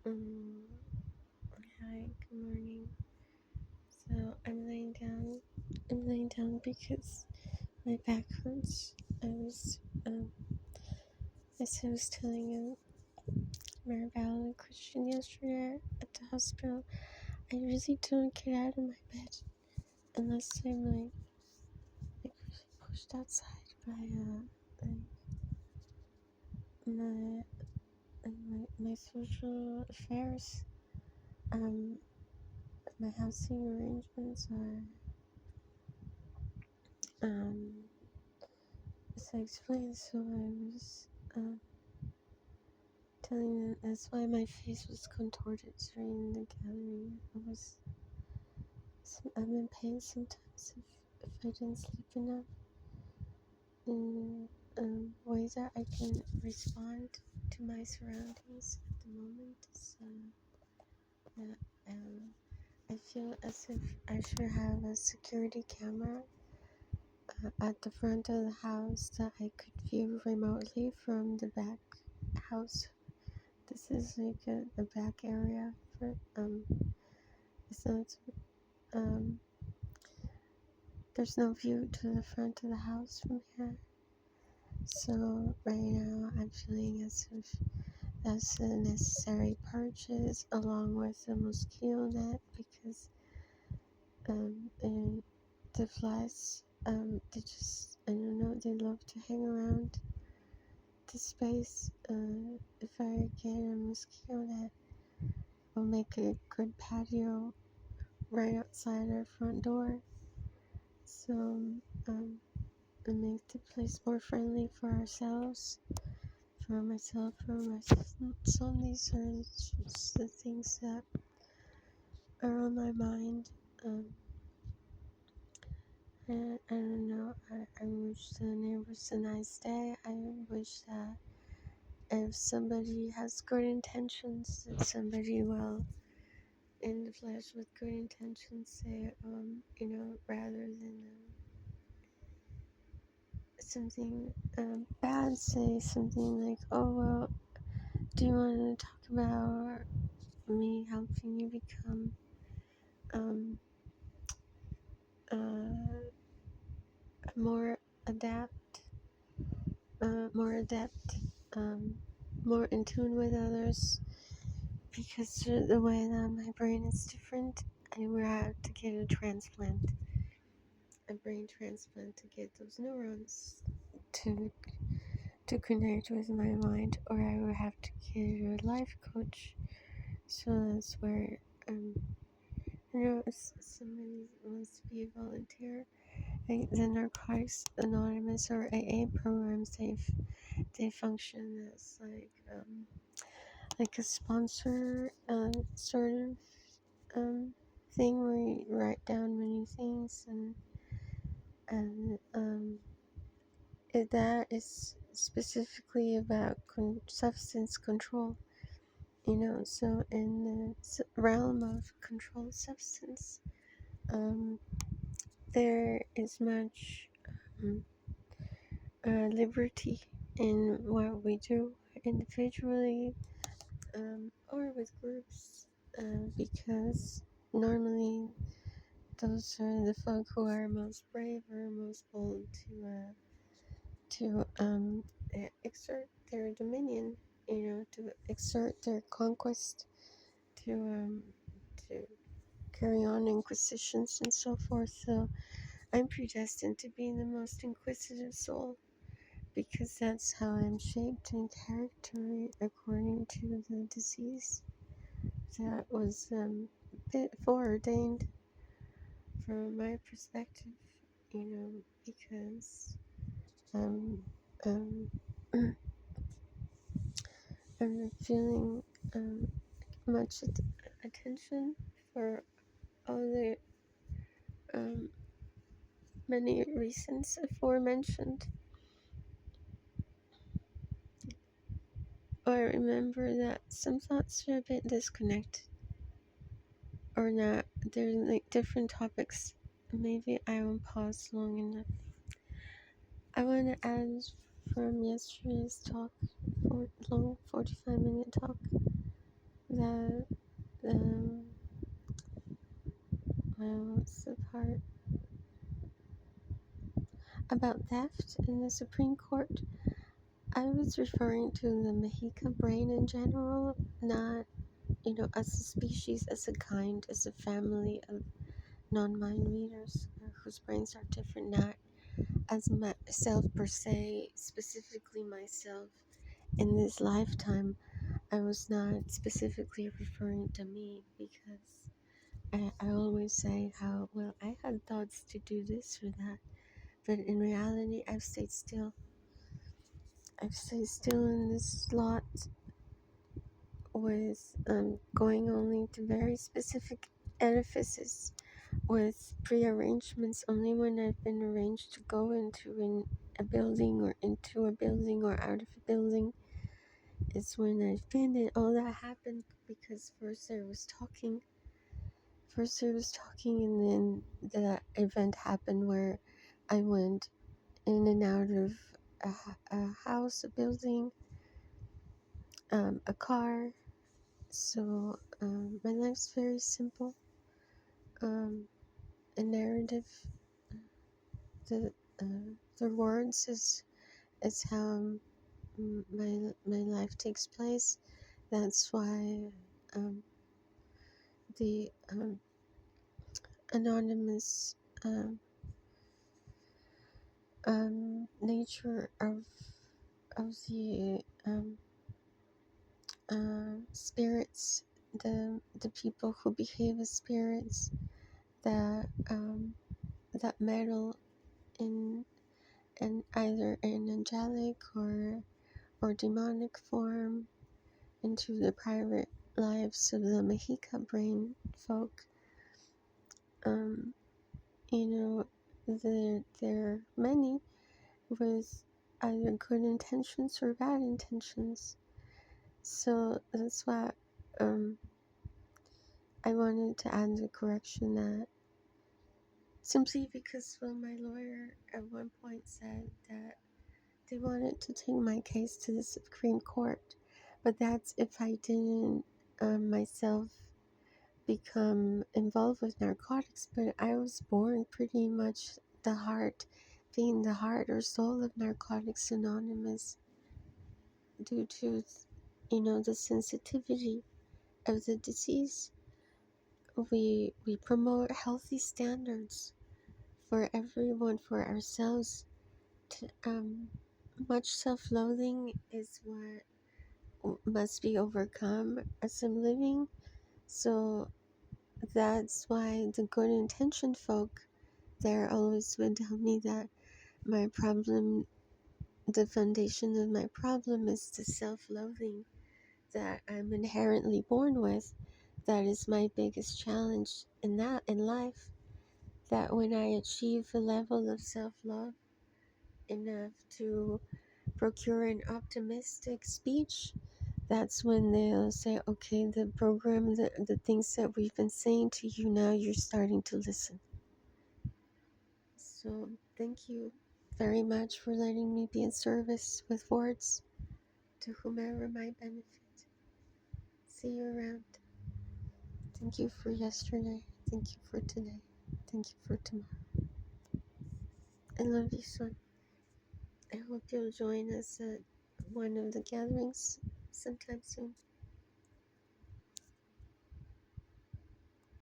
Um, Hi, good morning. So I'm laying down. I'm laying down because my back hurts. As I was telling Maribel and Christian yesterday at the hospital, I really don't get out of my bed unless I'm pushed outside by my my social affairs. Um, my housing arrangements are as I explained. So I was telling them that's why my face was contorted during the gathering. I'm in pain sometimes if I didn't sleep enough in ways that I can respond to my surroundings at the moment. So that I feel as if I should have a security camera at the front of the house that I could view remotely from the back house. This is like a back area for so it's um there's no view to the front of the house from here. So right now I'm feeling as if that's a necessary purchase along with the mosquito net because and the flies they just I don't know they love to hang around the space. If I get a mosquito net, I'll make a good patio right outside our front door. So and make the place more friendly for ourselves, for myself, for my son. These are just the things that are on my mind. And I don't know. I wish the neighbors a nice day. I wish that if somebody has good intentions, that somebody will, in the flesh with good intentions, say, rather than something bad, say something like, oh, well, do you want to talk about me helping you become um, more adapt, more adept, more in tune with others? Because the way that my brain is different, I would have to get a brain transplant to get those neurons to to connect with my mind, or I would have to get a life coach. So that's where if somebody wants to be a volunteer, like the Narcotics Anonymous or AA programs, they function as like a sponsor sort of thing where you write down many things and that is specifically about substance control. So in the realm of controlled substance, there is much um, liberty in what we do individually or with groups, because normally those are the folk who are most brave or most bold to exert their dominion, to exert their conquest, to carry on inquisitions and so forth. So I'm predestined to be the most inquisitive soul because that's how I'm shaped in character according to the disease that was foreordained from my perspective, because um, um, I'm feeling much attention for all the um, many reasons aforementioned. I remember that some thoughts are a bit disconnected or not. There's like different topics. Maybe I won't pause long enough. I want to add from yesterday's talk, long 45-minute talk, the what's the part about theft in the Supreme Court? I was referring to the Mexica brain in general, not, as a species, as a kind, as a family of non-mind readers whose brains are different, not as myself per se, specifically myself in this lifetime. I was not specifically referring to me because I always say how, well, I had thoughts to do this or that, but in reality, I've stayed still. I've stayed still in this slot with going only to very specific edifices with pre-arrangements only when I've been arranged to go a building or into a building or out of a building. It's when I've been, and all that happened because first I was talking, and then the event happened where I went in and out of a house, a building, a car. So my life's very simple. A narrative, the the words is how my life takes place. That's why the anonymous nature of the spirits, the people who behave as spirits, that that meddle in either an angelic or demonic form into the private lives of the Mexica brain folk. Um, there are many with either good intentions or bad intentions. So that's why I wanted to add the correction that simply because, well, my lawyer at one point said that they wanted to take my case to the Supreme Court, but that's if I didn't myself become involved with narcotics. But I was born pretty much being the heart or soul of Narcotics Anonymous due to, the sensitivity of the disease. We promote healthy standards for everyone, for ourselves. Much self-loathing is what must be overcome as I'm living. So that's why the good intentioned folk there always would tell me that my problem, the foundation of my problem, is the self-loathing that I'm inherently born with. That is my biggest challenge in life. That when I achieve a level of self-love enough to procure an optimistic speech, that's when they'll say, okay, the program, the things that we've been saying to you, now you're starting to listen. So thank you very much for letting me be in service with words to whomever might benefit. See you around. Thank you for yesterday. Thank you for today. Thank you for tomorrow. I love you, son. I hope you'll join us at one of the gatherings sometime soon.